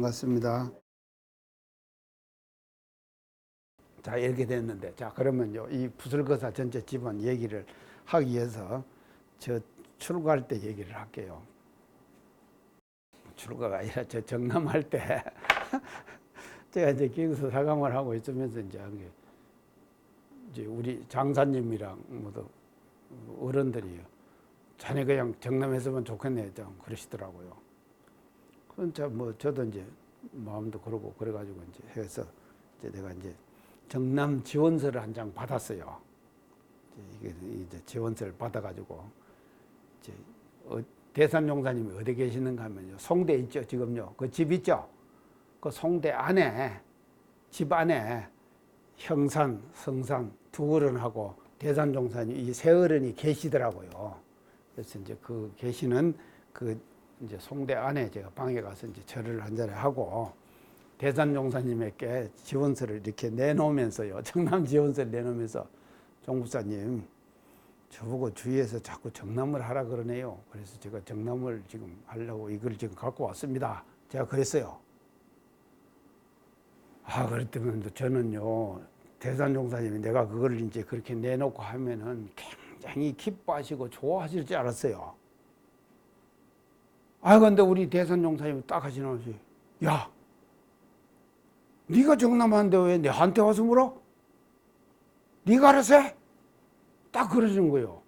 반갑습니다. 자, 이렇게 됐는데, 자, 그러면요, 이 부설거사 전체 집안 얘기를 하기 위해서 저 출가할 때 얘기를 할게요. 출가가 아니라 저 정남할 때 제가 이제 기획서 사감을 하고 있으면서 이제 우리 장사님이랑 모두 어른들이 자네 그냥 정남했으면 좋겠네, 좀 그러시더라고요. 그러니까 뭐 저도 이제 마음도 그러고 그래가지고 이제 해서 이제 내가 이제 정남 지원서를 한 장 받았어요. 이게 이제 지원서를 받아가지고 이제 대산용사님이 어디 계시는가 하면요, 송대 있죠, 지금요. 그 집 있죠. 그 송대 안에, 집 안에 형산, 성산 두 어른하고 대산종사님 이 세 어른이 계시더라고요. 그래서 이제 그 계시는 그 이제 송대 안에 제가 방에 가서 이제 절을 한 자리 하고 대산종사님에게 지원서를 이렇게 내놓으면서요, 정남 지원서를 내놓으면서 종국사님, 저보고 주위에서 자꾸 정남을 하라 그러네요. 그래서 제가 정남을 지금 하려고 이걸 지금 갖고 왔습니다. 제가 그랬어요. 그랬더니 저는요, 대산종사님이 내가 그걸 이제 그렇게 내놓고 하면은 굉장히 기뻐하시고 좋아하실 줄 알았어요. 근데 우리 대산종사님이 딱 하시는 것이, 야, 네가 정남하는데 왜 내한테 와서 물어? 네가 알아서 해? 딱 그러시는 거예요.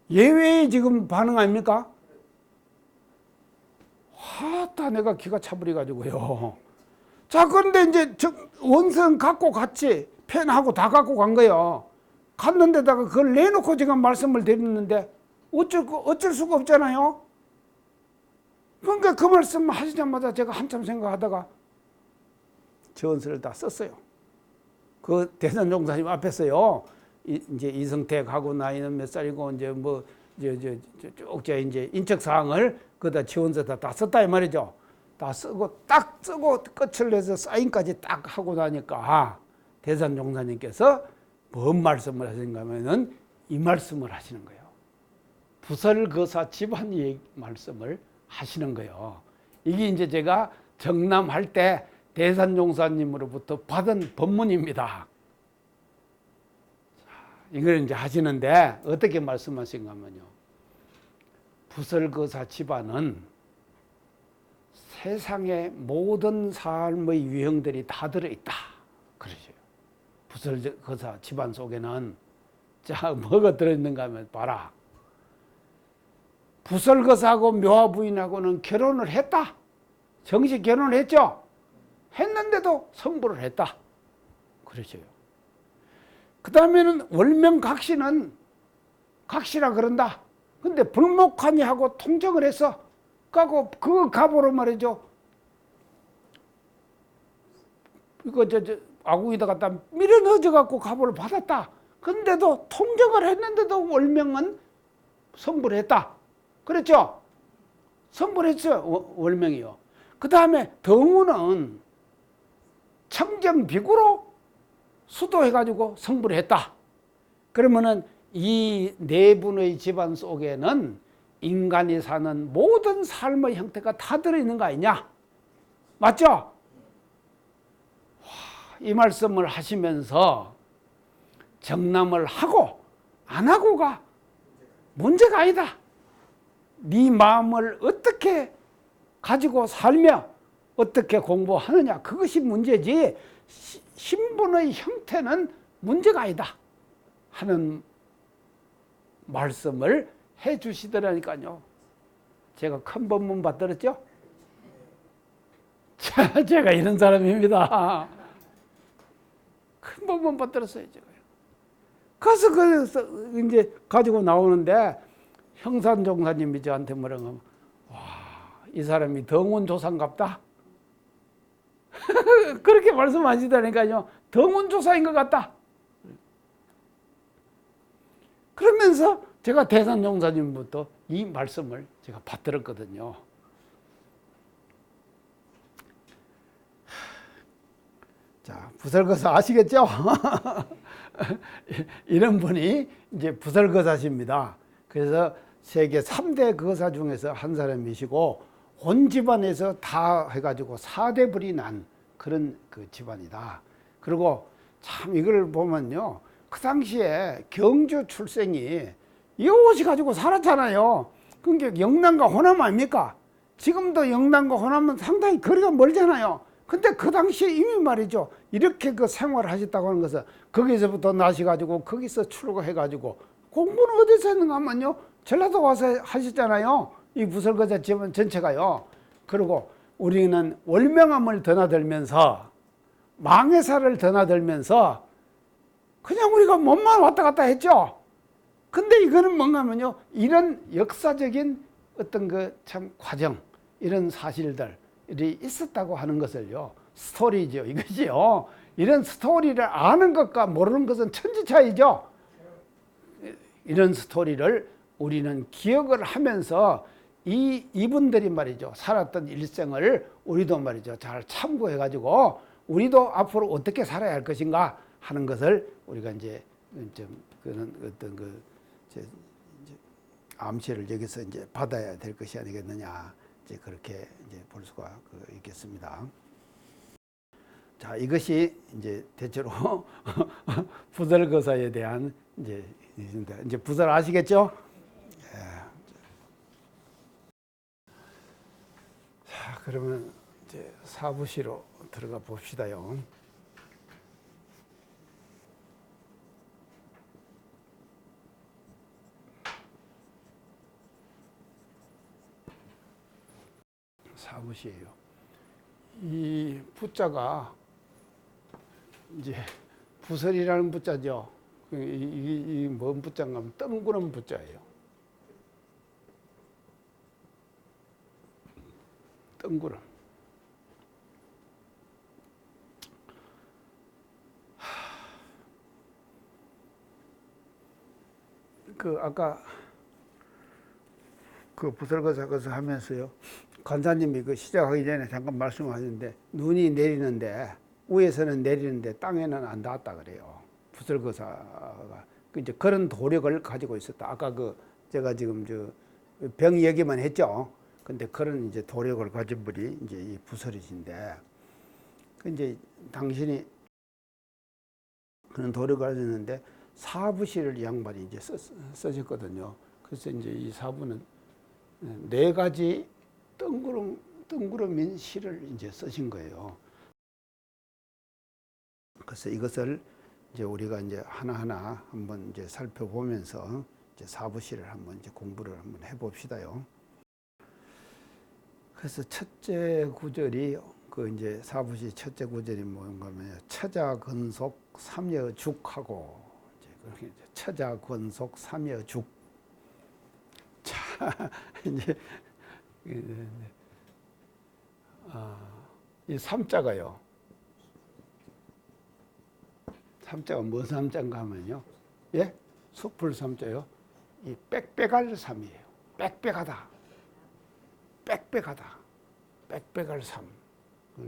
예외의 지금 반응 아닙니까? 내가 기가 차버려가지고요. 자, 그런데 이제 원서 갖고 갔지. 펜하고 다 갖고 간 거예요. 갔는데다가 그걸 내놓고 지금 말씀을 드렸는데 어쩔 수가 없잖아요. 그러니까 그 말씀 하시자마자 제가 한참 생각하다가 지원서를 다 썼어요. 그 대산종사님 앞에서요, 이제 이성택하고 나이는 몇 살이고 이제 뭐 쭉 이제 인적 사항을 거기다 지원서 다 썼다 이 말이죠. 다 쓰고 딱 쓰고 끝을 내서 사인까지 딱 하고 나니까 대산종사님께서 뭔 말씀을 하시는가 하면은 이 말씀을 하시는 거예요. 부설거사 집안 말씀을 하시는 거예요. 이게 이제 제가 정남할 때 대산종사님으로부터 받은 법문입니다. 이걸 이제 하시는데 어떻게 말씀하신가 하면요, 부설거사 집안은 세상의 모든 삶의 유형들이 다 들어있다 그러죠. 부설거사 집안 속에는 자, 뭐가 들어있는가 하면 봐라. 부설거사하고 묘화부인하고는 결혼을 했다. 정식 결혼을 했죠. 했는데도 성불을 했다 그러죠. 그 다음에는 월명각시는 각시라 그런다. 근데 불목하니 하고 통정을 했어. 그 갑으로 말이죠. 이거 아궁이다 갖다 밀어 넣어져 갖고 갑을 받았다. 근데도 통정을 했는데도 월명은 성불했다. 그렇죠? 성불했어요. 월명이요. 그 다음에 덩우는 청정비구로 수도해가지고 성불을 했다. 그러면은 이 네 분의 집안 속에는 인간이 사는 모든 삶의 형태가 다 들어있는 거 아니냐? 맞죠? 이 말씀을 하시면서 정남을 하고 안 하고가 문제가 아니다. 네 마음을 어떻게 가지고 살며 어떻게 공부하느냐, 그것이 문제지 신분의 형태는 문제가 아니다 하는 말씀을 해 주시더라니까요. 제가 큰 법문 받들었죠? 제가 이런 사람입니다. 큰 법문 받들었어요, 제가. 그래서 이제 가지고 나오는데 형산종사님이 저한테 뭐라고 하면, 이 사람이 덩운조사인갑다. 그렇게 말씀하시다니까요. 덩운조사인 것 같다. 그러면서 제가 대산종사님부터 이 말씀을 제가 받들었거든요. 자, 부설거사 아시겠죠? 이런 분이 이제 부설거사십니다. 그래서 세계 3대 거사 중에서 한 사람이시고 온 집안에서 다 해가지고 4대불이 난 그런 그 집안이다. 그리고 참 이걸 보면요, 그 당시에 경주 출생이 이것이 가지고 살았잖아요. 그러니까 영남과 호남 아닙니까? 지금도 영남과 호남은 상당히 거리가 멀잖아요. 근데 그 당시에 이미 말이죠, 이렇게 그 생활을 하셨다고 하는 것은 거기서부터 나셔가지고 거기서 출고해가지고 공부는 어디서 했는가 하면요, 전라도 와서 하셨잖아요. 이 부설거자 집안 전체가요. 그리고 우리는 월명암을 드나들면서 망해사를 드나들면서 그냥 우리가 몸만 왔다 갔다 했죠. 근데 이거는 뭔가 하면요, 이런 역사적인 어떤 그 참 과정, 이런 사실들이 있었다고 하는 것을요, 스토리죠, 이것이요. 이런 스토리를 아는 것과 모르는 것은 천지 차이죠. 이런 스토리를 우리는 기억을 하면서 이분들이 말이죠, 살았던 일생을 우리도 말이죠, 잘 참고해 가지고 우리도 앞으로 어떻게 살아야 할 것인가 하는 것을 우리가 이제 좀 그런 어떤 그 이제 암시를 여기서 이제 받아야 될 것이 아니겠느냐, 이제 그렇게 이제 볼 수가 있겠습니다. 자, 이것이 이제 대체로 부설거사에 대한 이제 부설 아시겠죠? 자, 그러면 이제 사부시로 들어가 봅시다요. 사부시예요. 이 부자가 이제 부설이라는 부자죠. 이 뭔 부자인가 하면 뜬구름 부자예요. 뜬구름. 그 아까 그 부설거사 것을 하면서요, 관사님이 그 시작하기 전에 잠깐 말씀하셨는데, 눈이 내리는데 위에서는 내리는데 땅에는 안 닿았다 그래요. 부설거사가 이제 그런 도력을 가지고 있었다. 아까 그 제가 지금 저 병 얘기만 했죠. 근데 그런 이제 도력을 가진 분이 이제 이 부설이신데, 그 이제 당신이 그런 도력을 가졌는데 사부시를 이 양반이 이제 쓰셨거든요. 그래서 이제 이 사부는 4가지 뜬구름인 시를 이제 쓰신 거예요. 그래서 이것을 이제 우리가 이제 하나하나 한번 이제 살펴보면서 이제 사부시를 한번 이제 공부를 한번 해봅시다요. 그래서 첫째 구절이 그 이제 사부시 첫째 구절이 뭔가 하면 처자건속 삼여죽하고, 이제 그렇게 처자건속 삼여죽. 자, 이제 이 삼자가요. 삼자가 무슨 삼자인가 하면요, 예? 숲을 삼자요. 이 빽빽할 삼이에요. 빽빽하다. 빽빽하다. 빽빽할 삼.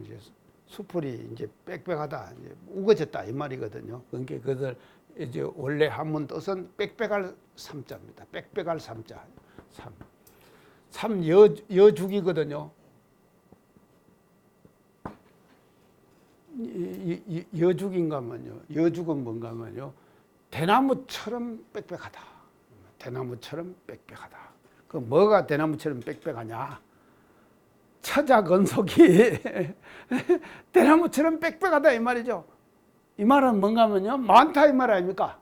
이제 수풀이 이제 빽빽하다, 이제 우거졌다 이 말이거든요. 그러니까 그들 이제 원래 한문 뜻은 빽빽할 삼자입니다. 빽빽할 삼자. 삼 여죽이거든요. 여죽인가 하면요, 여죽은 뭔가 하면요, 대나무처럼 빽빽하다. 대나무처럼 빽빽하다. 그 뭐가 대나무처럼 빽빽하냐? 처자건속이 대나무처럼 빽빽하다 이 말이죠. 이 말은 뭔가 하면요, 많다 이 말 아닙니까?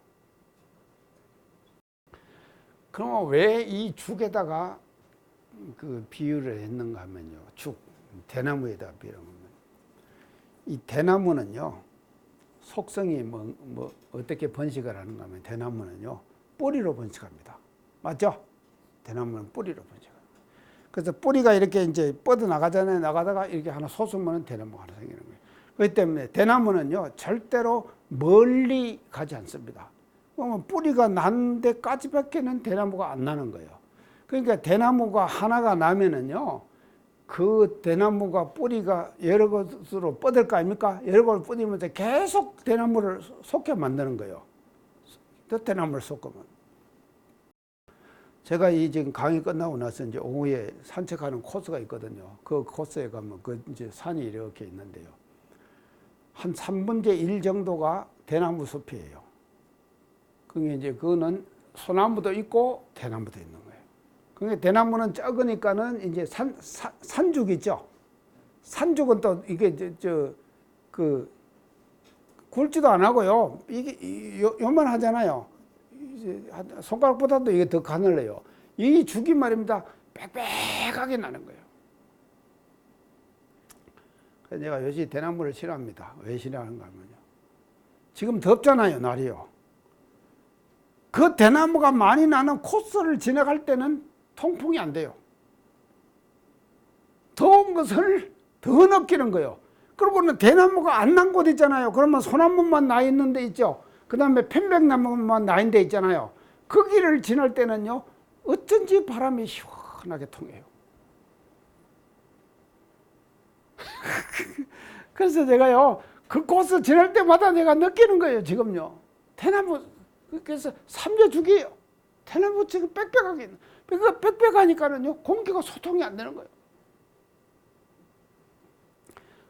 그러면 왜 이 죽에다가 그 비유를 했는가 하면요, 죽, 대나무에다 비유하면, 이 대나무는요, 속성이 뭐 어떻게 번식을 하는가 하면, 대나무는요 뿌리로 번식합니다. 맞죠? 대나무는 뿌리로 번식합니다. 그래서 뿌리가 이렇게 이제 뻗어 나가잖아요. 나가다가 이렇게 하나 솟으면 대나무가 하나 생기는 거예요. 그렇기 때문에 대나무는요 절대로 멀리 가지 않습니다. 그러면 뿌리가 난 데까지밖에는 대나무가 안 나는 거예요. 그러니까 대나무가 하나가 나면은요, 그 대나무가 뿌리가 여러 곳으로 뻗을 거 아닙니까? 여러 곳을 뻗으면서 계속 대나무를 솟게 만드는 거예요. 또 대나무를 솟으면. 제가 이 지금 강의 끝나고 나서 이제 오후에 산책하는 코스가 있거든요. 그 코스에 가면 그 이제 산이 이렇게 있는데요. 한 3분의 1 정도가 대나무 숲이에요. 그게 이제 그거는 소나무도 있고 대나무도 있는 거예요. 그러니까 대나무는 적으니까는 이제 산죽 있죠. 산죽은 또 이게 그 굵지도 안 하고요. 이게 요만 하잖아요. 손가락보다도 이게 더 가늘어요. 이 죽이 말입니다. 빽빽하게 나는 거예요. 그래서 내가 요새 대나무를 싫어합니다. 왜 싫어하는가 하면요. 지금 덥잖아요, 날이요. 그 대나무가 많이 나는 코스를 지나갈 때는 통풍이 안 돼요. 더운 것을 더 느끼는 거예요. 그리고는 대나무가 안 난 곳 있잖아요. 그러면 소나무만 나 있는 데 있죠. 그 다음에 편백나무만 나 있는 데 있잖아요. 그 길을 지날 때는요, 어쩐지 바람이 시원하게 통해요. 그래서 제가요, 그 코스 지날 때마다 내가 느끼는 거예요, 지금요. 대나무, 그래서 삼려죽이에요. 대나무 지금 빽빽하게. 그 빽빽하니까는요, 공기가 소통이 안 되는 거예요.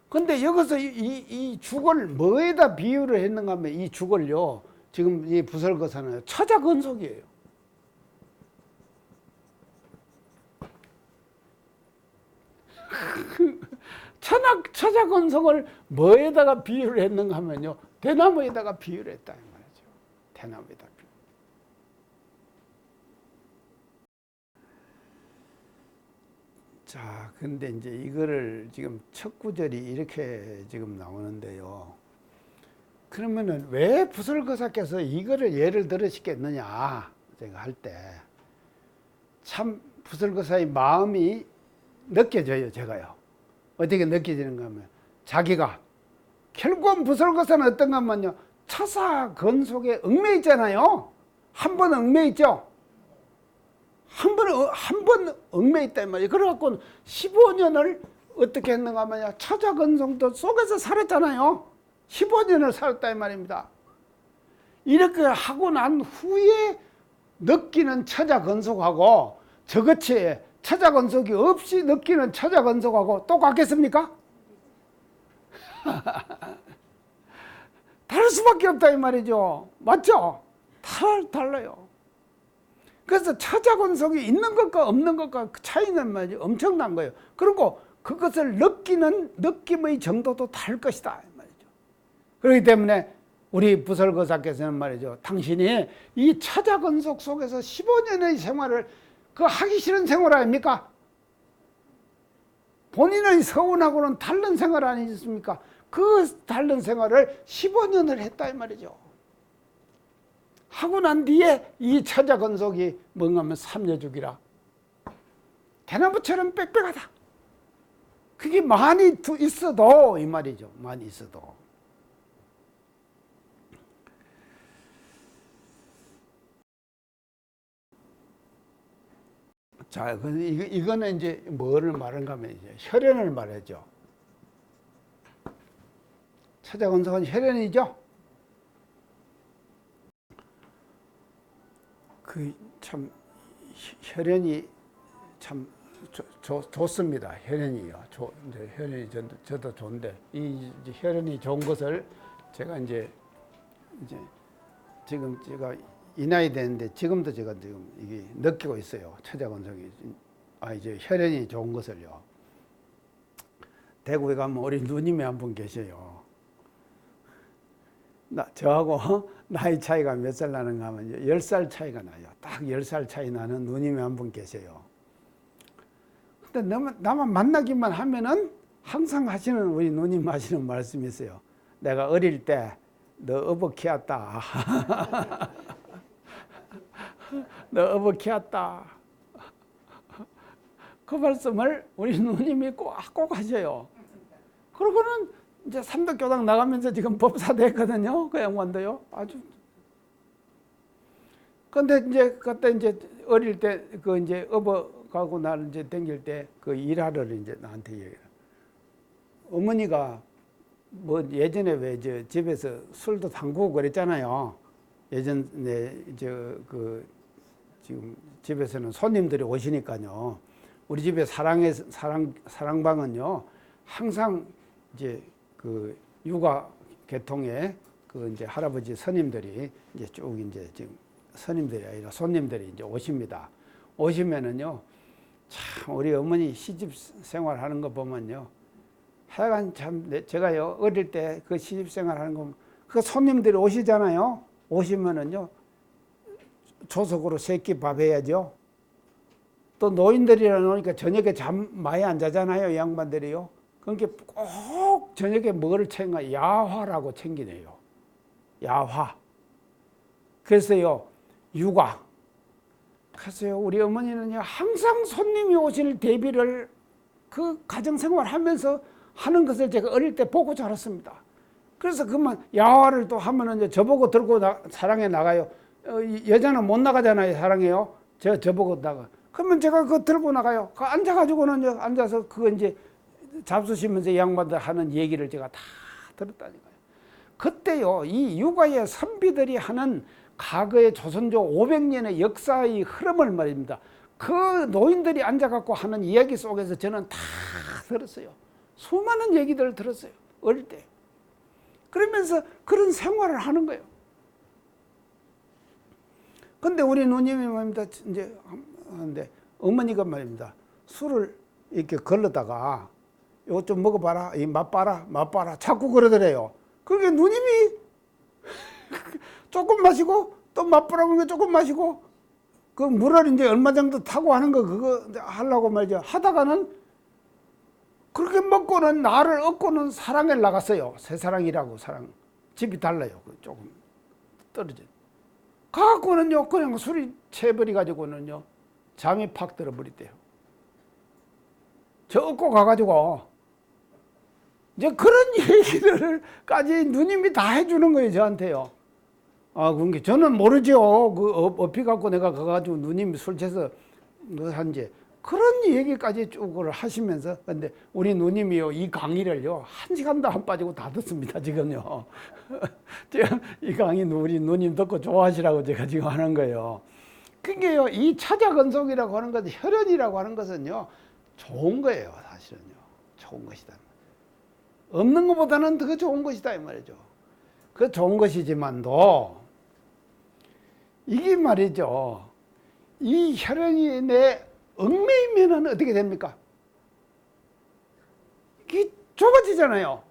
근데 여기서 이 죽을 뭐에다 비유를 했는가 하면 이 죽을요, 지금 이 부설거사는 처자건속이에요. 처자건속을 뭐에다가 비유를 했는가 하면요, 대나무에다가 비유를 했다 이 말이죠. 대나무에다 비유. 자, 근데 이제 이거를 지금 첫 구절이 이렇게 지금 나오는데요. 그러면은 왜 부설거사께서 이거를 예를 들으시겠느냐, 제가 할 때. 참 부설거사의 마음이 느껴져요, 제가요. 어떻게 느껴지는가 하면, 자기가, 결국은 부설거사는 어떤가 하면요, 처사건속에 얽매 있잖아요. 한 번 얽매 있죠. 한 번 얽매 있다 이 말이에요. 그래갖고 15년을 어떻게 했는가 하면요, 처자건속도 속에서 살았잖아요. 15년을 살았다 이 말입니다. 이렇게 하고 난 후에 느끼는 처자건속하고 저같이 처자건속이 없이 느끼는 처자건속하고 똑같겠습니까? 다를 수밖에 없다 이 말이죠. 맞죠? 달라요. 그래서 처자건속이 있는 것과 없는 것과 그 차이는 말이죠, 엄청난 거예요. 그리고 그것을 느끼는 느낌의 정도도 다를 것이다 이 말이죠. 그렇기 때문에 우리 부설거사께서는 말이죠, 당신이 이 처자건속 속에서 15년의 생활을, 그 하기 싫은 생활 아닙니까? 본인의 서운하고는 다른 생활 아니겠습니까? 그 다른 생활을 15년을 했다 이 말이죠. 하고 난 뒤에 이 처자건속이 뭔가 하면 삼려죽이라. 대나무처럼 빽빽하다. 그게 많이 있어도 이 말이죠. 많이 있어도. 자, 이거는 이제 뭐를 말한가 하면 이제 혈연을 말하죠. 처자건속은 혈연이죠. 그 참 혈연이 참 좋습니다. 혈연이요. 혈연이 저도 좋은데 이 혈연이 좋은 것을 제가 이제 지금 제가 이 나이 되는데 지금도 제가 지금 이게 느끼고 있어요. 처자건속이 이제 혈연이 좋은 것을요. 대구에 가면 우리 누님이 한 분 계세요. 저하고 나이 차이가 몇 살 나는가 하면 10살 차이가 나요. 딱 10살 차이 나는 누님이 한 분 계세요. 근데 나만 만나기만 하면은 항상 하시는, 우리 누님 하시는 말씀이 있어요. 내가 어릴 때 너 어버 키웠다. 너 어버 키웠다. 그 말씀을 우리 누님이 꼭 하셔요. 그러고는 이제 삼덕교당 나가면서 지금 법사 됐거든요. 그 양반도요. 아주. 근데 이제 그때 이제 어릴 때 그 이제 어버 가고 날 이제 댕길 때 그 일화를 이제 나한테 얘기해요. 어머니가 뭐 예전에 왜 저 집에서 술도 담그고 그랬잖아요. 예전에 그 지금 집에서는 손님들이 오시니까요. 우리 집에 사랑방은요. 항상 이제 그 육아 계통에 그 이제 할아버지 스님들이 이제 쭉 이제 지금 스님들이 아니라 손님들이 이제 오십니다. 오시면은요. 참 우리 어머니 시집 생활하는 거 보면요. 하여간 참 제가요 어릴 때 그 시집 생활하는 거 그 손님들이 오시잖아요. 오시면은요. 조석으로 세끼 밥 해야죠. 또 노인들이라 놓으니까 저녁에 잠 많이 안 자잖아요. 이 양반들이요. 그러니까 꼭 저녁에 뭐를 챙겨 야화라고 챙기네요. 야화. 그래서요 육아. 그래서요 우리 어머니는요 항상 손님이 오실 대비를 그 가정생활 하면서 하는 것을 제가 어릴 때 보고 자랐습니다. 그래서 그만 야화를 또 하면은 이제 저보고 들고 사랑에 나가요. 여자는 못 나가잖아요. 사랑해요. 저보고 나가. 그러면 제가 그거 들고 나가요. 그 앉아가지고는 앉아서 그거 이제 잡수시면서 이 양반들 하는 얘기를 제가 다 들었다니까요. 그때요, 이 육아의 선비들이 하는 과거의 조선조 500년의 역사의 흐름을 말입니다. 그 노인들이 앉아갖고 하는 이야기 속에서 저는 다 들었어요. 수많은 얘기들을 들었어요. 어릴 때. 그러면서 그런 생활을 하는 거예요. 근데 우리 누님이 말입니다. 이제 하는데 어머니가 말입니다. 술을 이렇게 걸러다가 이거 좀 먹어봐라. 이 맛봐라. 자꾸 그러더래요. 그게 누님이 조금 마시고 또 맛보라고 하는 거 조금 마시고 그 물을 이제 얼마 정도 타고 하는 거 그거 하려고 말이죠. 하다가는 그렇게 먹고는 나를 얻고는 사랑에 나갔어요. 새사랑이라고 사랑. 집이 달라요. 조금 떨어져. 가갖고는요 그냥 술이 채버리 가지고는요 잠이 팍 들어버리대요. 저 얻고 가가지고 이제 그런 얘기들까지 누님이 다 해주는 거예요 저한테요. 아 그러니까 저는 모르죠. 그 업히 갖고 내가 가가지고 누님이 술 취해서 뭐 한지 그런 얘기까지 쭉 하시면서 근데 우리 누님이요 이 강의를요 1시간도 안 빠지고 다 듣습니다 지금요. 제가 이 강의 우리 누님 듣고 좋아하시라고 제가 지금 하는 거예요. 그게요 이 차자건속이라고 하는 것, 혈연이라고 하는 것은요 좋은 거예요 사실은요. 좋은 것이다. 없는 것보다는 더 좋은 것이다 이 말이죠. 그 좋은 것이지만도 이게 말이죠. 이 혈연이 내 얽매이면은 어떻게 됩니까? 이게 좁아지잖아요.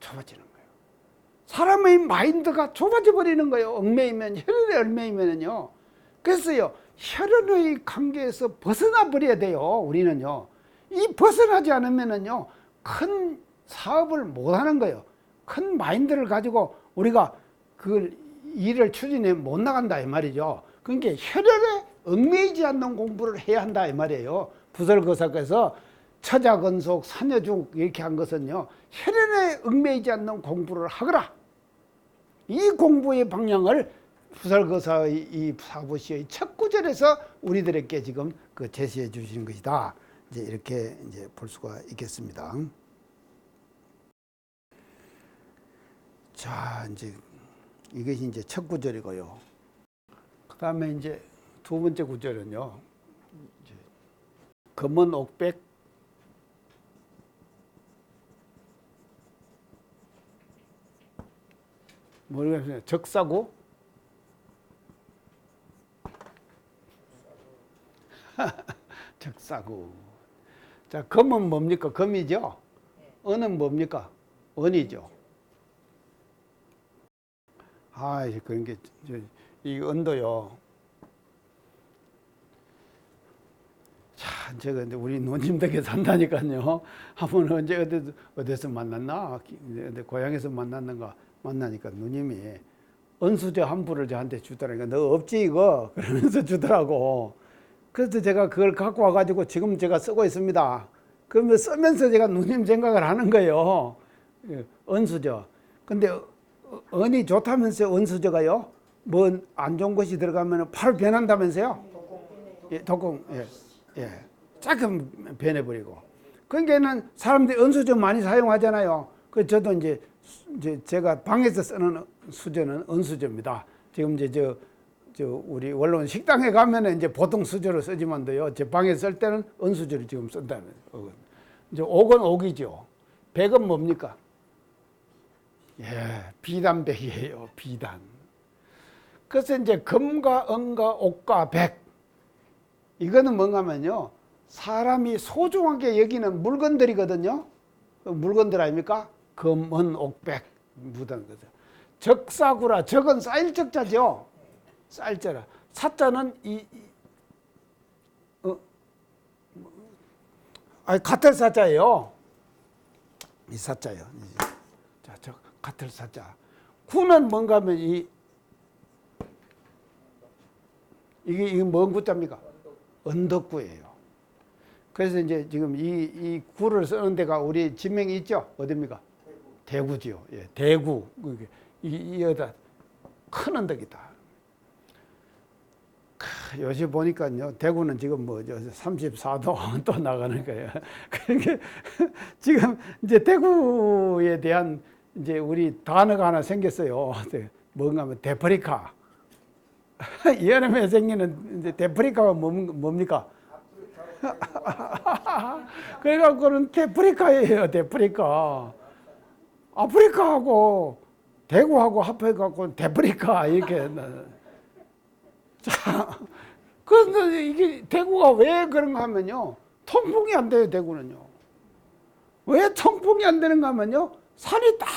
좁아지는 거예요. 사람의 마인드가 좁아져 버리는 거예요. 얽매이면, 혈연에 얽매이면은요. 그래서요, 혈연의 관계에서 벗어나 버려야 돼요. 우리는요. 이 벗어나지 않으면은요, 큰 사업을 못 하는 거예요. 큰 마인드를 가지고 우리가 그 일을 추진해 못 나간다 이 말이죠. 그러니까 혈연에 얽매이지 않는 공부를 해야 한다 이 말이에요. 부설거사께서 처자건속 산여중 이렇게 한 것은요 혈연에 얽매이지 않는 공부를 하거라. 이 공부의 방향을 부설거사의 이 사부시의 첫 구절에서 우리들에게 지금 그 제시해 주신 것이다. 이제 이렇게 이제 볼 수가 있겠습니다. 자, 이제 이것이 이제 첫 구절이고요. 그 다음에 이제 두 번째 구절은요. 이제 검은 옥백 모르겠어요. 적사구 적사구. 자, 검은 뭡니까? 검이죠. 은은 뭡니까? 은이죠. 아, 그런 게 이 은도요. 자, 제가 이제 우리 누님 댁에 산다니까요. 한번 언제 어디서 만났나? 근데 고향에서 만났는가? 만나니까 누님이 은수저 한 부를 저한테 주더라니까. 너 없지 이거? 그러면서 주더라고. 그래서 제가 그걸 갖고 와가지고 지금 제가 쓰고 있습니다. 그러면 쓰면서 제가 누님 생각을 하는 거예요. 은수저. 근데 은이 좋다면서요, 은수저가요? 뭐 안 좋은 것이 들어가면 바로 변한다면서요? 예, 독공, 예. 조금 변해버리고. 그러니까는 사람들이 은수저 많이 사용하잖아요. 그 저도 이제 제가 방에서 쓰는 수저는 은수저입니다. 지금 이제 우리 원론 식당에 가면은 이제 보통 수저를 쓰지만도요. 제 방에 쓸 때는 은수저를 지금 쓴다는 거예요. 이제 옥은 옥이죠. 백은 뭡니까? 예, 비단백이에요. 비단. 그래서 이제 금과 은과 옥과 백. 이거는 뭔가 하면요. 사람이 소중하게 여기는 물건들이거든요. 물건들 아닙니까? 금, 은, 옥, 백. 묻은 거죠. 적사구라. 적은 쌓일 적자죠. 쌓일 자라. 사자는 같을 사자예요. 이 사자요. 자, 저 같을 사자. 구는 뭔가 하면 이게 뭔 구자입니까? 언덕구예요. 그래서 이제 지금 이 구를 쓰는 데가 우리 지명이 있죠? 어딥니까? 대구지요. 예, 대구. 여기다 큰 언덕이다. 요새 보니까요, 대구는 지금 34도 또 나가는 거예요. 그러니까 지금 이제 대구에 대한 이제 우리 단어가 하나 생겼어요. 뭔가 하면 데프리카. 여름에 생기는 이제 데프리카가 뭡니까? 그래갖고는 데프리카예요, 데프리카. 아프리카하고 대구하고 합해갖고 데프리카 이렇게. 자, 그런데 이게 대구가 왜 그런가 하면요. 통풍이 안 돼요, 대구는요. 왜 통풍이 안 되는가 하면요. 산이 딱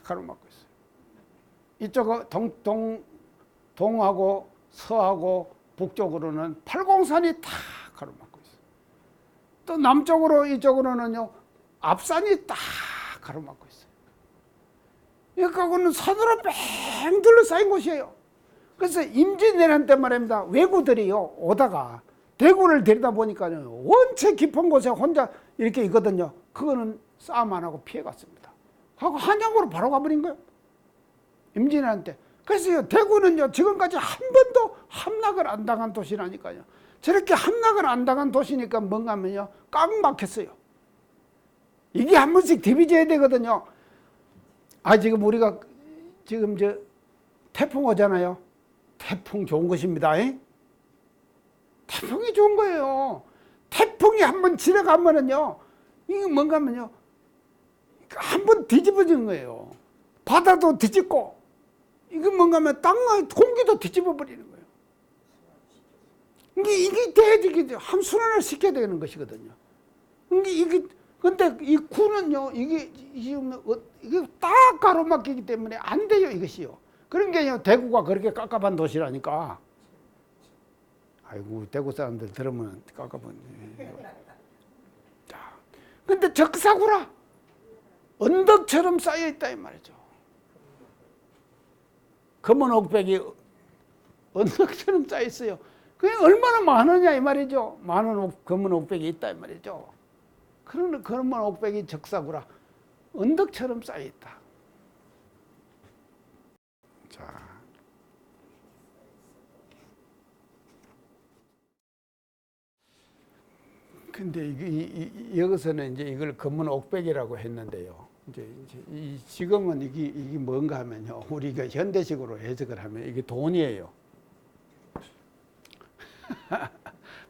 가로막고 있어요. 이쪽은 동하고 서하고 북쪽으로는 팔공산이 딱 가로막고 있어요. 또 남쪽으로 이쪽으로는요. 앞산이 딱 가로막고 있어요. 그러니까 산으로 뺑 둘러싸인 곳이에요. 그래서 임진왜란 때 말입니다. 외구들이요 오다가 대구를 데리다 보니까요 원체 깊은 곳에 혼자 이렇게 있거든요. 그거는 싸움 안 하고 피해갔습니다. 하고 한양으로 바로 가버린 거예요. 임진왜란 때. 그래서 대구는요 지금까지 한 번도 함락을 안 당한 도시라니까요. 저렇게 함락을 안 당한 도시니까 뭔가 하면요 꽉 막혔어요. 이게 한 번씩 디비져야 되거든요. 지금 우리가 지금 태풍 오잖아요. 태풍 좋은 것입니다. 태풍이 좋은 거예요. 태풍이 한번 지나가면은요, 이게 뭔가 하면요, 한번 뒤집어지는 거예요. 바다도 뒤집고, 이거 뭔가 하면 땅과 공기도 뒤집어 버리는 거예요. 이게 돼야지, 한 순환을 시켜야 되는 것이거든요. 근데 이 구는요, 이게 딱 가로막히기 때문에 안 돼요, 이것이요. 그런 게 대구가 그렇게 깝깝한 도시라니까. 아이고, 대구 사람들 들으면 깝깝한. 자, 근데 적사구라. 언덕처럼 쌓여있다, 이 말이죠. 검은 옥백이 언덕처럼 쌓여있어요. 그게 얼마나 많으냐, 이 말이죠. 많은 검은 옥백이 있다, 이 말이죠. 그런 검은 옥백이 적사구라. 언덕처럼 쌓여있다. 자. 근데 여기서는 이제 이걸 검은 옥백이라고 했는데요. 이제 지금은 이게 뭔가 하면요. 우리가 현대식으로 해석을 하면 이게 돈이에요.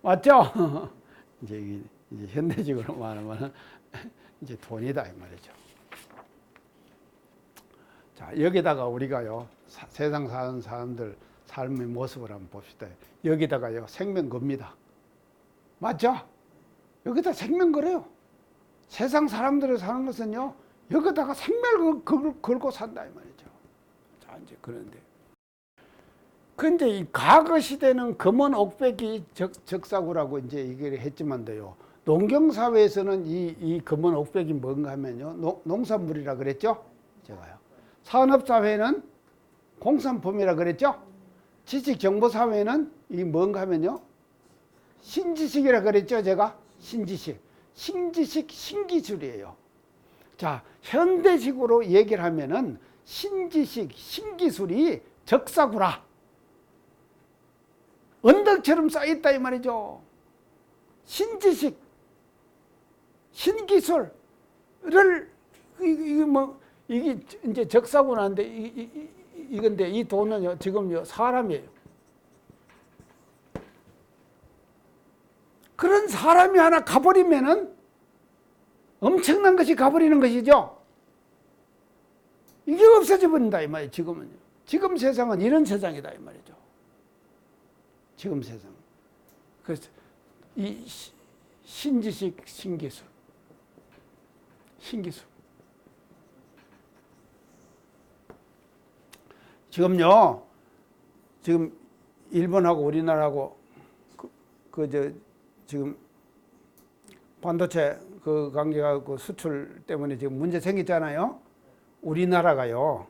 맞죠? 이제 현대식으로 말하면 이제 돈이다, 이 말이죠. 자, 여기다가 우리가요, 세상 사는 사람들 삶의 모습을 한번 봅시다. 여기다가요, 생명 겁니다. 맞죠? 여기다 생명 걸어요. 세상 사람들이 사는 것은요, 여기다가 생명을 걸고 산다, 이 말이죠. 자, 이제 그런데. 근데 이 과거 시대는 검은 옥백이 적사구라고 이제 얘기를 했지만도요, 농경사회에서는 이 검은 옥백이 뭔가 하면요, 농산물이라 그랬죠? 제가요. 산업사회는 공산품이라 그랬죠? 지식정보사회는 이 뭔가 하면요, 신지식이라 그랬죠, 제가? 신지식. 신지식, 신기술이에요. 자, 현대식으로 얘기를 하면은 신지식, 신기술이 적사구라. 언덕처럼 쌓여있다, 이 말이죠. 신지식, 신기술을, 이게 이제 적사구나인데, 이건데, 이 돈은요, 지금요, 사람이에요. 그런 사람이 하나 가버리면은 엄청난 것이 가버리는 것이죠. 이게 없어져 버린다 이 말이에요. 지금은요. 지금 세상은 이런 세상이다 이 말이죠. 지금 세상. 그래서 이 신지식, 신기술, 신기술. 지금요. 지금 일본하고 우리나라하고 지금 반도체 그 관계가 그 수출 때문에 지금 문제 생겼잖아요. 우리나라가요.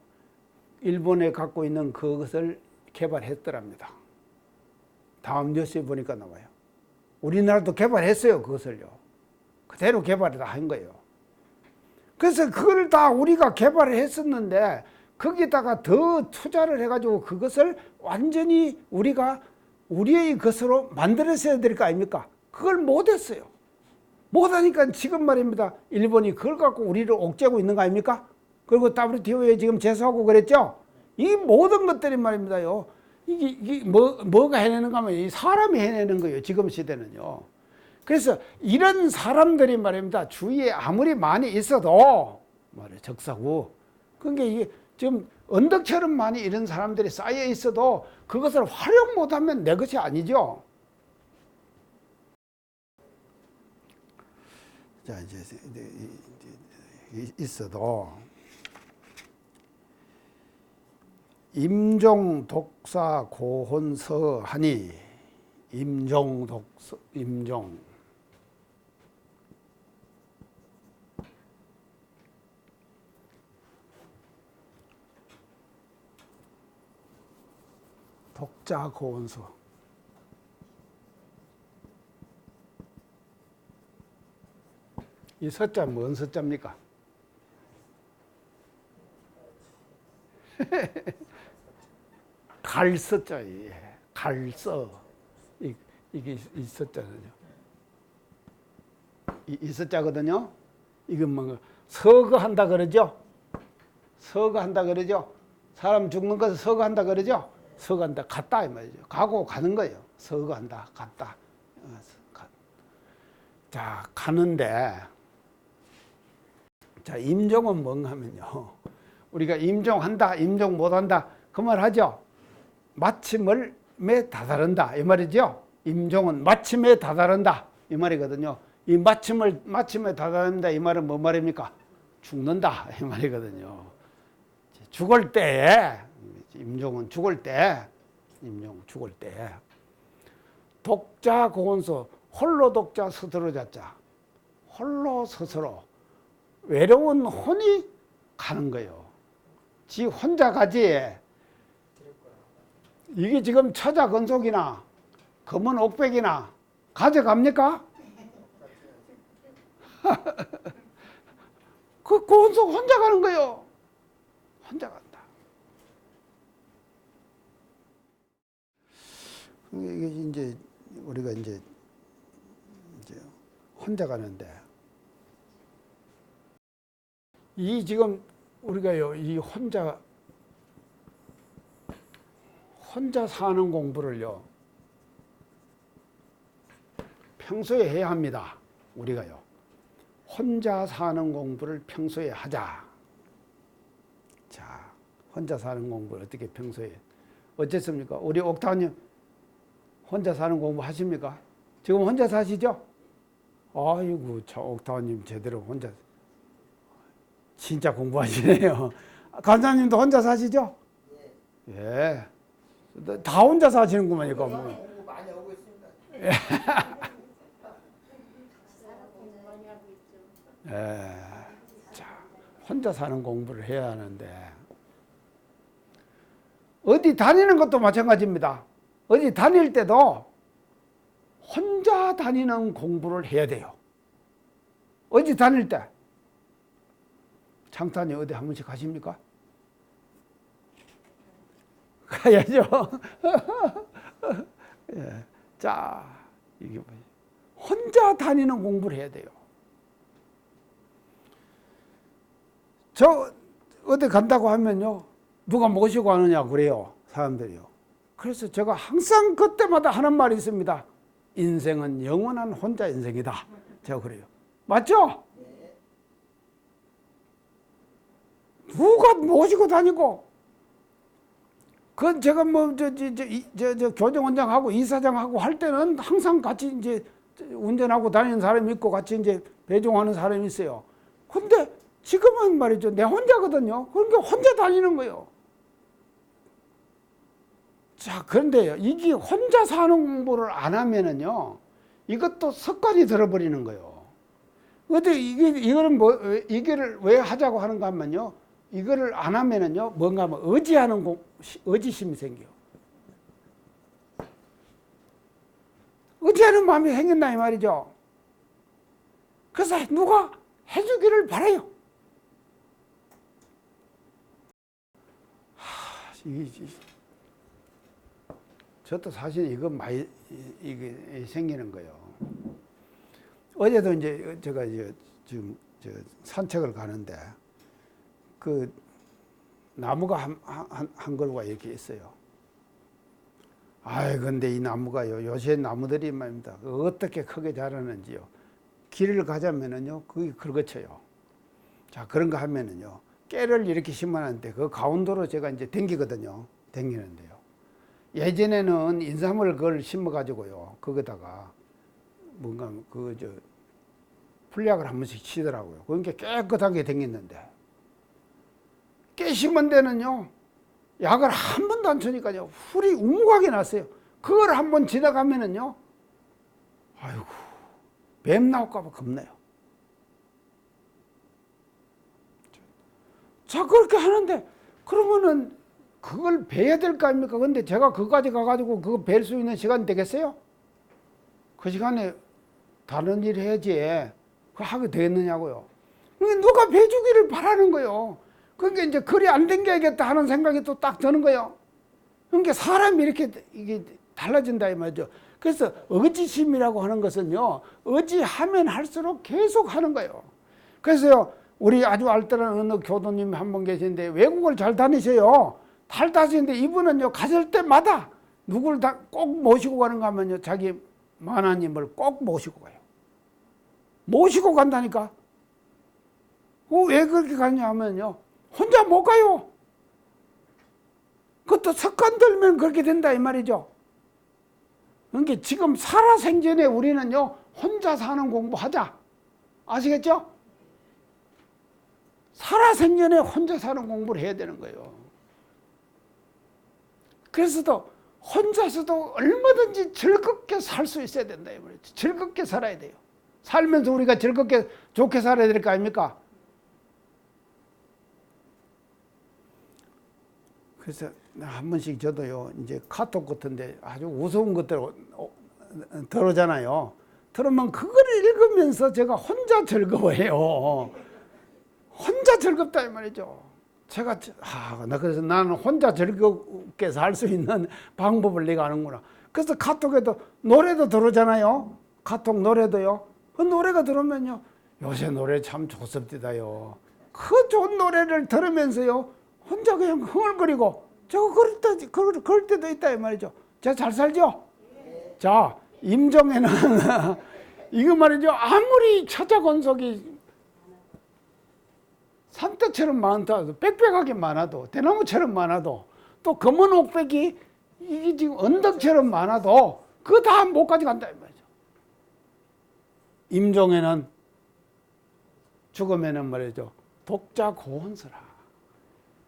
일본에 갖고 있는 그것을 개발했더랍니다. 다음 뉴스에 보니까 나와요. 우리나라도 개발했어요. 그것을요. 그대로 개발을 다 한 거예요. 그래서 그걸 다 우리가 개발을 했었는데 거기다가 더 투자를 해가지고 그것을 완전히 우리가 우리의 것으로 만들었어야 될 거 아닙니까? 그걸 못했어요. 못하니까 지금 말입니다. 일본이 그걸 갖고 우리를 옥죄고 있는 거 아닙니까? 그리고 WTO에 지금 제소하고 그랬죠? 이 모든 것들이 말입니다요. 이게 뭐가 해내는가 하면 이 사람이 해내는 거예요. 지금 시대는요. 그래서 이런 사람들이 말입니다. 주위에 아무리 많이 있어도 말이에요. 적사구. 그러니까 이게 지금 언덕처럼 많이 이런 사람들이 쌓여 있어도 그것을 활용 못하면 내 것이 아니죠. 자, 이제 있어도 임종 독사 고혼서 하니 임종 독서 임종 독자 고혼서 이 서자 뭔 서자입니까? 갈서자, 갈서. 이게 이 서자거든요. 이 서자거든요. 이건 뭐 서거한다 그러죠. 서거한다 그러죠. 사람 죽는 것을 서거한다 그러죠. 서거한다, 갔다 이 말이죠. 가고 가는 거예요. 서거한다, 갔다. 자, 가는데, 자, 임종은 뭔가 하면요. 우리가 임종한다, 임종 못한다, 그 말 하죠. 마침을 매 다다른다, 이 말이죠. 임종은 마침에 다다른다, 이 말이거든요. 이 마침에 다다른다, 이 말은 뭔 말입니까? 죽는다, 이 말이거든요. 죽을 때에, 임종은 죽을 때, 임종 죽을 때. 독자 고혼서, 홀로 독자 스스로 자자. 홀로 스스로. 외로운 혼이 가는 거예요. 지 혼자 가지. 이게 지금 처자건속이나 검은 옥백이나 가져갑니까? 그 고혼속 혼자 가는 거예요. 혼자 간다. 이게 이제 우리가 이제 혼자 가는데 이 지금 우리가요 이 혼자 사는 공부를요 평소에 해야 합니다. 우리가요 혼자 사는 공부를 평소에 하자. 자, 혼자 사는 공부를 어떻게 평소에 어쨌습니까? 우리 옥타님 혼자 사는 공부 하십니까? 지금 혼자 사시죠? 아이고, 저 옥타님 제대로 혼자 진짜 공부하시네요. 간사님도 혼자 사시죠? 예. 다 혼자 사시는구만, 이거. 뭐. 공부 많이 하고 있습니다. 예. 자, 혼자 사는 공부를 해야 하는데, 어디 다니는 것도 마찬가지입니다. 어디 다닐 때도 혼자 다니는 공부를 해야 돼요. 어디 다닐 때. 장탄이 어디 한 번씩 가십니까? 가야죠. 예. 자, 이게 뭐지? 혼자 다니는 공부를 해야 돼요. 저 어디 간다고 하면요, 누가 모시고 가느냐 그래요, 사람들이요. 그래서 제가 항상 그때마다 하는 말이 있습니다. 인생은 영원한 혼자 인생이다. 제가 그래요. 맞죠? 누가 모시고 다니고, 그건 제가 뭐, 교정원장하고 이사장하고 할 때는 항상 같이 이제 운전하고 다니는 사람이 있고 같이 이제 배종하는 사람이 있어요. 근데 지금은 말이죠. 내 혼자거든요. 그러니까 혼자 다니는 거예요. 자, 그런데요. 이게 혼자 사는 공부를 안 하면은요, 이것도 습관이 들어버리는 거예요. 근데 이거는 뭐, 이거를 왜 하자고 하는가 하면요, 이거를 안 하면은요, 뭔가 하면 의지심이 생겨요. 의지하는 마음이 생긴다, 이 말이죠. 그래서 누가 해주기를 바라요. 저도 사실 이거 많이 이게 생기는 거예요. 어제도 이제 제가 이제 지금 산책을 가는데 그 나무가 한 그루가 이렇게 있어요. 아이 근데 이 나무가요, 요새 나무들이 말입니다. 어떻게 크게 자라는지요. 길을 가자면은요, 그게 긁어쳐요. 자, 그런 거 하면은요, 깨를 이렇게 심어놨는데 그 가운데로 제가 이제 댕기거든요. 댕기는데요. 예전에는 인삼을 그걸 심어가지고요, 거기다가 뭔가 풀약을 한 번씩 치더라고요. 그러니까 깨끗하게 댕겼는데, 깨 심은 데는요, 약을 한 번도 안 치니까요, 풀이 우묵하게 났어요. 그걸 한 번 지나가면은요, 아이고, 뱀 나올까봐 겁나요. 자, 그렇게 하는데, 그러면은, 그걸 베야 될 거 아닙니까? 근데 제가 그까지 가가지고 그거 벨 수 있는 시간 되겠어요? 그 시간에 다른 일 해야지. 그거 하게 되겠느냐고요. 그러니까 누가 베주기를 바라는 거예요. 그러니까 이제 그리 안 댕겨야겠다 하는 생각이 또 딱 드는 거예요. 그러니까 사람이 이렇게 이게 달라진다 이 말이죠. 그래서 의지심이라고 하는 것은요, 의지하면 할수록 계속 하는 거예요. 그래서요, 우리 아주 알뜰한 어느 교도님 한 분 계신데 외국을 잘 다니세요. 잘 다니시는데 이분은요, 가실 때마다 누구를 다 꼭 모시고 가는가 하면요, 자기 만화님을 꼭 모시고 가요. 모시고 간다니까. 왜 그렇게 가냐 하면요, 혼자 못 가요. 그것도 습관 들면 그렇게 된다 이 말이죠. 그러니까 지금 살아생전에 우리는요, 혼자 사는 공부하자. 아시겠죠? 살아생전에 혼자 사는 공부를 해야 되는 거예요. 그래서도 혼자서도 얼마든지 즐겁게 살 수 있어야 된다 이 말이죠. 즐겁게 살아야 돼요. 살면서 우리가 즐겁게 좋게 살아야 될 거 아닙니까? 그래서 한 번씩 저도요, 이제 카톡 같은데 아주 우스운 것들 들어오잖아요. 들으면 그거를 읽으면서 제가 혼자 즐거워해요. 혼자 즐겁다 이 말이죠. 제가 그래서 나는 혼자 즐겁게 살 수 있는 방법을 내가 아는구나. 그래서 카톡에도 노래도 들어오잖아요. 카톡 노래도요. 그 노래가 들으면요, 요새 노래 참 좋습니다요. 그 좋은 노래를 들으면서요, 혼자 그냥 흥얼거리고, 저거 그럴 때도 있다 이 말이죠. 제가 잘 살죠? 네. 자, 임종에는 이거 말이죠. 아무리 처자건석이 산더처럼 많다도, 빽빽하게 많아도, 대나무처럼 많아도, 또 검은 옥백이 이게 지금 언덕처럼 많아도 그거 다 못 가져간다 이 말이죠. 임종에는 죽으면은 말이죠, 독자 고혼서라.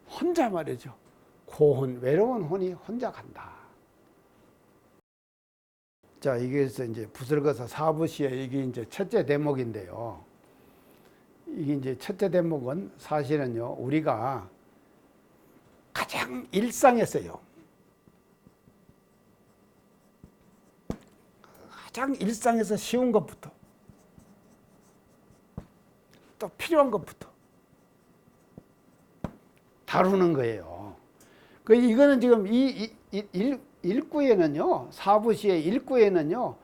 혼자 말이죠. 고혼, 외로운 혼이 혼자 간다. 자, 이게 이제 부설거사 사부시의 이게 이제 첫째 대목인데요. 이게 이제 첫째 대목은 사실은요, 우리가 가장 일상에서요, 가장 일상에서 쉬운 것부터, 또 필요한 것부터 다루는 거예요. 이거는 지금 이 일구에는요, 사부시의 일구에는요,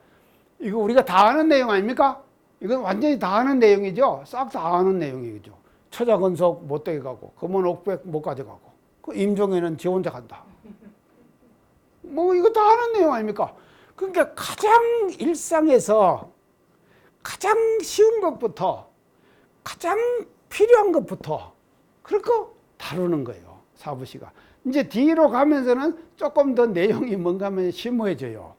이거 우리가 다 아는 내용 아닙니까? 이건 완전히 다 아는 내용이죠. 싹 다 아는 내용이죠. 처자건석 못 되게 가고, 검은 옥백 못 가져가고, 그 임종에는 지 혼자 간다. 뭐 이거 다 아는 내용 아닙니까? 그러니까 가장 일상에서 가장 쉬운 것부터 가장 필요한 것부터 그렇게 다루는 거예요. 사부시가. 이제 뒤로 가면서는 조금 더 내용이 뭔가 하면 심오해져요.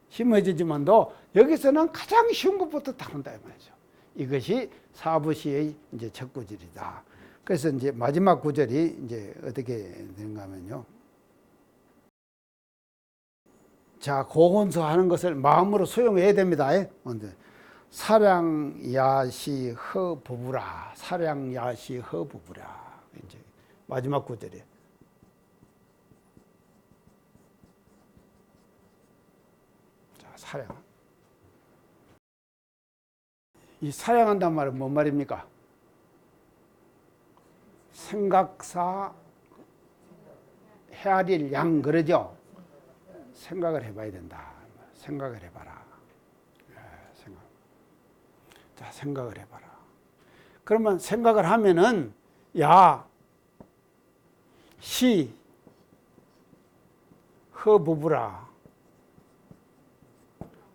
심오해지지만도 여기서는 가장 쉬운 것부터 다룬다 이 말이죠. 이것이 사부시의 이제 첫 구절이다. 그래서 이제 마지막 구절이 이제 어떻게 되는가 하면요. 자, 고건서 하는 것을 마음으로 수용해야 됩니다. 먼저 사량야시 허부부라. 사량야시 허부부라. 이제 마지막 구절이에요. 자, 사량. 이 사량한단 말은 뭔 말입니까? 생각사 헤아릴 양 그러죠? 생각을 해봐야 된다. 생각을 해봐라. 생각. 자, 생각을 해봐라. 그러면 생각을 하면은 야, 시, 허부부라.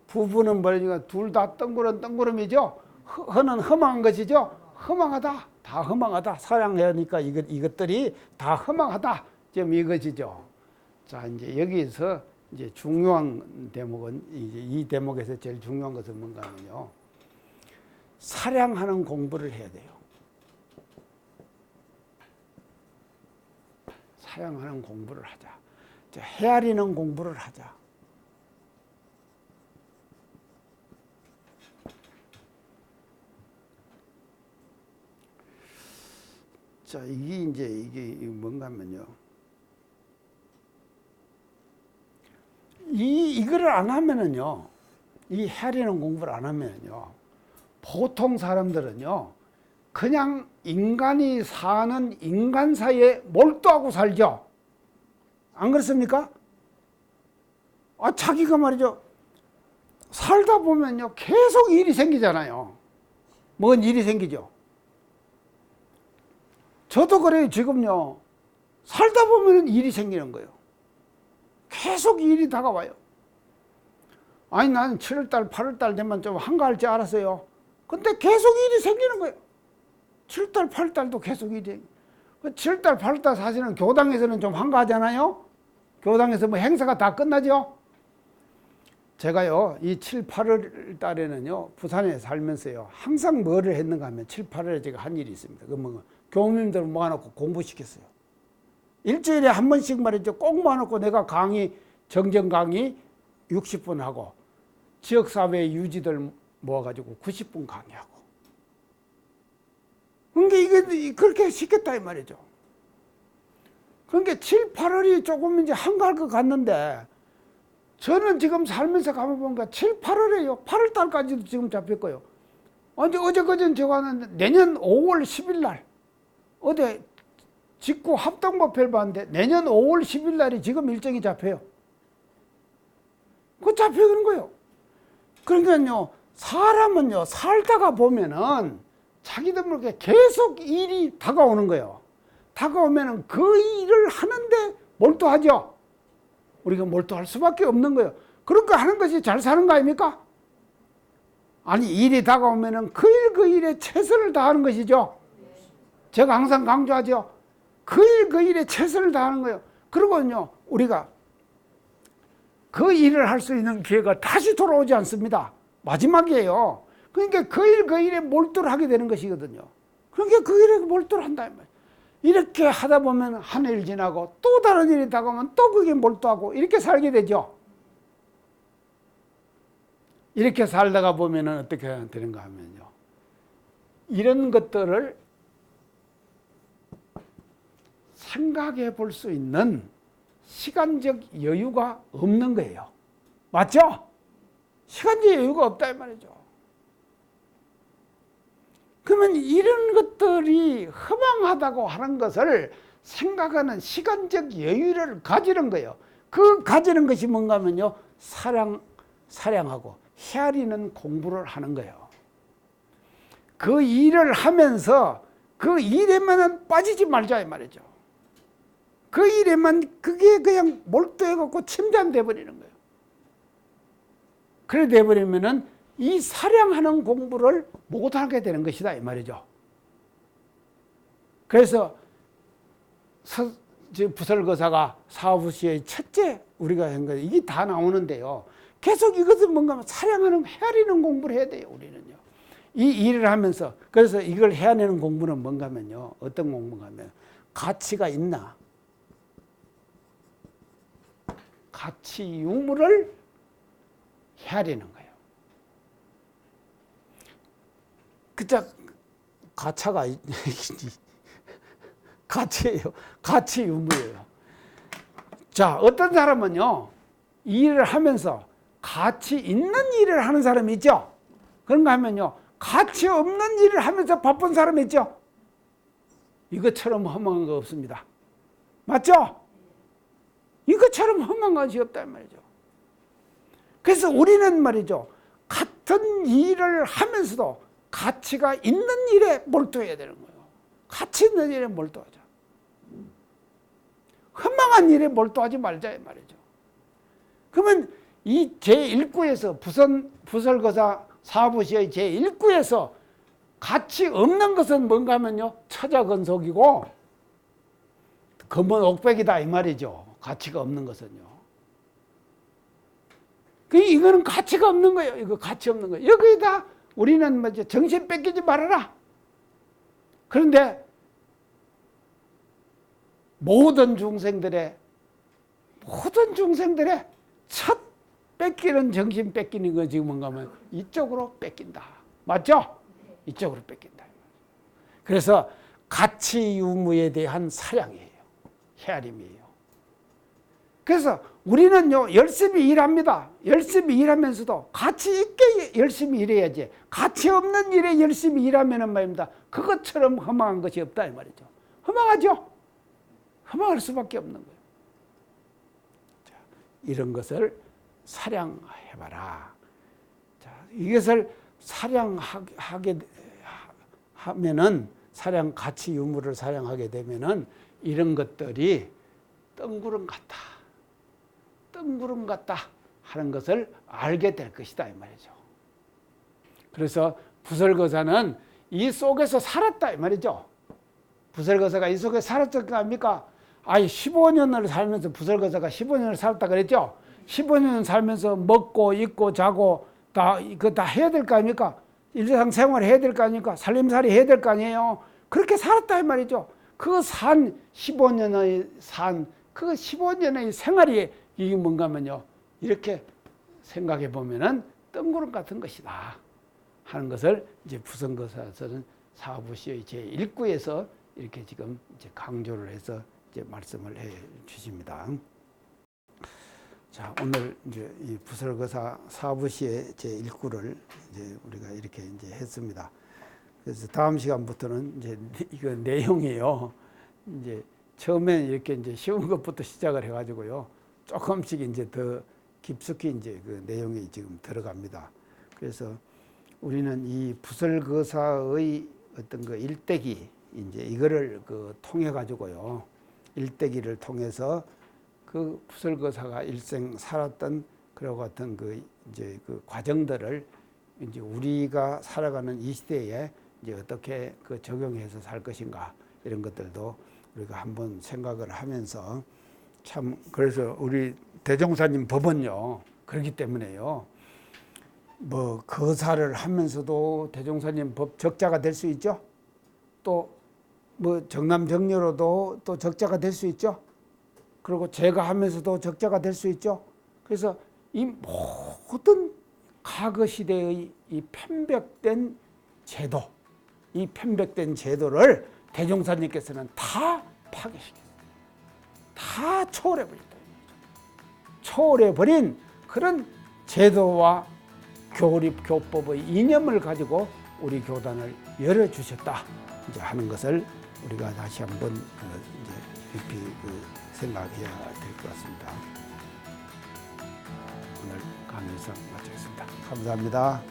부부는 뭐니까 둘 다 덩구름이죠. 허는 허망한 것이죠. 허망하다. 다 허망하다. 사랑하니까 이것들이 다 허망하다. 지금 이것이죠. 자, 이제 여기서 이제 중요한 대목은 이제 이 대목에서 제일 중요한 것은 뭔가 하면요. 사량하는 공부를 해야 돼요. 사량하는 공부를 하자. 헤아리는 공부를 하자. 자, 이게 뭔가 하면요. 이거를 안 하면은요. 이 헤아리는 공부를 안 하면요. 보통 사람들은요. 그냥 인간이 사는 인간사에 몰두하고 살죠. 안 그렇습니까? 자기가 말이죠. 살다 보면요. 계속 일이 생기잖아요. 뭔 일이 생기죠. 저도 그래요. 지금요. 살다 보면 일이 생기는 거예요. 계속 일이 다가와요. 아니 나는 7월달 8월달 되면 좀 한가할 줄 알았어요. 근데 계속 일이 생기는 거예요. 7달 8달도 계속 일이. 7달 8달 사실은 교당에서는 좀 한가하잖아요. 교당에서 뭐 행사가 다 끝나죠. 제가요 이 7, 8월 달에는요 부산에 살면서요 항상 뭐를 했는가 하면 7, 8월에 제가 한 일이 있습니다. 그 뭐 교우님들 모아놓고 공부시켰어요. 일주일에 한 번씩 말이죠. 꼭 모아놓고 내가 강의, 정정 강의 60분 하고 지역사회 유지들 모아가지고 90분 강의하고. 그러니까 이게 그렇게 시켰다 이 말이죠. 그러니까 7, 8월이 조금 이제 한가할 것 같는데 저는 지금 살면서 가만 보니까 7, 8월에요. 8월 달까지도 지금 잡혔고요. 어제까지는 제가 하는데 내년 5월 10일 날 어제 직구 합동법회를 봤는데 내년 5월 10일 날이 지금 일정이 잡혀요. 그거 잡혀가는 거예요. 그러니까요, 사람은요, 살다가 보면은 자기들 모르게 계속 일이 다가오는 거예요. 다가오면은 그 일을 하는데 몰두하죠. 우리가 몰두할 수밖에 없는 거예요. 그러니까 하는 것이 잘 사는 거 아닙니까? 아니, 일이 다가오면은 그 일에 최선을 다하는 것이죠. 제가 항상 강조하죠. 그 일에 최선을 다하는 거예요. 그리고요, 우리가 그 일을 할 수 있는 기회가 다시 돌아오지 않습니다. 마지막이에요. 그러니까 그 일에 몰두를 하게 되는 것이거든요. 그러니까 그 일에 몰두를 한다. 이렇게 하다 보면 한 일 지나고 또 다른 일이 다가오면 또 그게 몰두하고 이렇게 살게 되죠. 이렇게 살다가 보면은 어떻게 되는가 하면요. 이런 것들을 생각해 볼 수 있는 시간적 여유가 없는 거예요. 맞죠? 시간적 여유가 없다 이 말이죠. 그러면 이런 것들이 허망하다고 하는 것을 생각하는 시간적 여유를 가지는 거예요. 그 가지는 것이 뭔가 하면요. 사량하고 헤아리는 공부를 하는 거예요. 그 일을 하면서 그 일에만 빠지지 말자 이 말이죠. 그 일에만 그게 그냥 몰두해갖고 침잠돼 버리는 거예요. 그래 돼버리면은 이 사량하는 공부를 못하게 되는 것이다 이 말이죠. 그래서 부설거사가 사후시의 첫째 우리가 한 거 이게 다 나오는데요. 계속 이것을 뭔가 사량하는 헤아리는 공부를 해야 돼요. 우리는요. 이 일을 하면서 그래서 이걸 해내는 공부는 뭔가 하면요. 어떤 공부가 하면 가치가 있나? 가치 유무를 헤아리는 거예요. 그자 가차가 가치예요. 가치 유무예요. 자, 어떤 사람은요. 이 일을 하면서 가치 있는 일을 하는 사람이 있죠. 그런가 하면요. 가치 없는 일을 하면서 바쁜 사람이 있죠. 이것처럼 험한 거 없습니다. 맞죠? 이것처럼 험한 것이 없단 말이죠. 그래서 우리는 말이죠. 같은 일을 하면서도 가치가 있는 일에 몰두해야 되는 거예요. 가치 있는 일에 몰두하자. 험한 일에 몰두하지 말자 이 말이죠. 그러면 이 제1구에서 부설거사 사부시의 제1구에서 가치 없는 것은 뭔가 하면요. 처자건속이고 검은 옥백이다 이 말이죠. 가치가 없는 것은요. 이거는 가치가 없는 거예요. 이거 가치 없는 거예요. 여기다 우리는 뭐죠? 정신 뺏기지 말아라. 그런데 모든 중생들의 첫 뺏기는 정신 뺏기는 건 지금 뭔가 하면 이쪽으로 뺏긴다. 맞죠? 이쪽으로 뺏긴다. 그래서 가치 유무에 대한 사량이에요. 헤아림이에요. 그래서 우리는요, 열심히 일합니다. 열심히 일하면서도 가치 있게 열심히 일해야지. 가치 없는 일에 열심히 일하면은 말입니다. 그것처럼 허망한 것이 없다 이 말이죠. 허망하죠? 허망할 수밖에 없는 거예요. 자, 이런 것을 사량해봐라. 자, 이것을 사량하게 하면은 가치 유무를 사량하게 되면은 이런 것들이 뜬구름 같다 하는 것을 알게 될 것이다 이 말이죠. 그래서 부설거사는 이 속에서 살았다 이 말이죠. 부설거사가 이 속에 살았을 거 아닙니까? 15년을 살면서 부설거사가 15년을 살았다 그랬죠. 15년 살면서 먹고 입고 자고 다 해야 될 거 아닙니까? 일상생활 해야 될 거 아닙니까? 살림살이 해야 될 거 아니에요. 그렇게 살았다 이 말이죠. 그 15년의 생활이 이게 뭔가 하면요. 이렇게 생각해 보면은 뜬구름 같은 것이다 하는 것을 이제 부설거사에서는 사부시의 제1구에서 이렇게 지금 이제 강조를 해서 이제 말씀을 해 주십니다. 자, 오늘 이제 이 부설거사 사부시의 제1구를 이제 우리가 이렇게 이제 했습니다. 그래서 다음 시간부터는 이제 이거 내용이요. 이제 처음에 이렇게 이제 쉬운 것부터 시작을 해가지고요. 조금씩 이제 더 깊숙이 이제 그 내용이 지금 들어갑니다. 그래서 우리는 이 부설거사의 어떤 그 일대기 이제 이거를 통해 가지고요. 일대기를 통해서 그 부설거사가 일생 살았던 그런 같은 이제 그 과정들을 이제 우리가 살아가는 이 시대에 이제 어떻게 적용해서 살 것인가 이런 것들도 우리가 한번 생각을 하면서 참 그래서 우리 대종사님 법은요 그렇기 때문에요 뭐 거사를 하면서도 대종사님 법 적자가 될 수 있죠. 또 뭐 정남정녀로도 또 적자가 될 수 있죠. 그리고 제가 하면서도 적자가 될 수 있죠. 그래서 이 모든 과거 시대의 이 편벽된 제도, 이 편벽된 제도를 대종사님께서는 다 파괴시켰어요. 다 초월해버렸다. 초월해버린 그런 제도와 교립 교법의 이념을 가지고 우리 교단을 열어주셨다 이제 하는 것을 우리가 다시 한번 이제 깊이 생각해야 될 것 같습니다. 오늘 강의상 마치겠습니다. 감사합니다.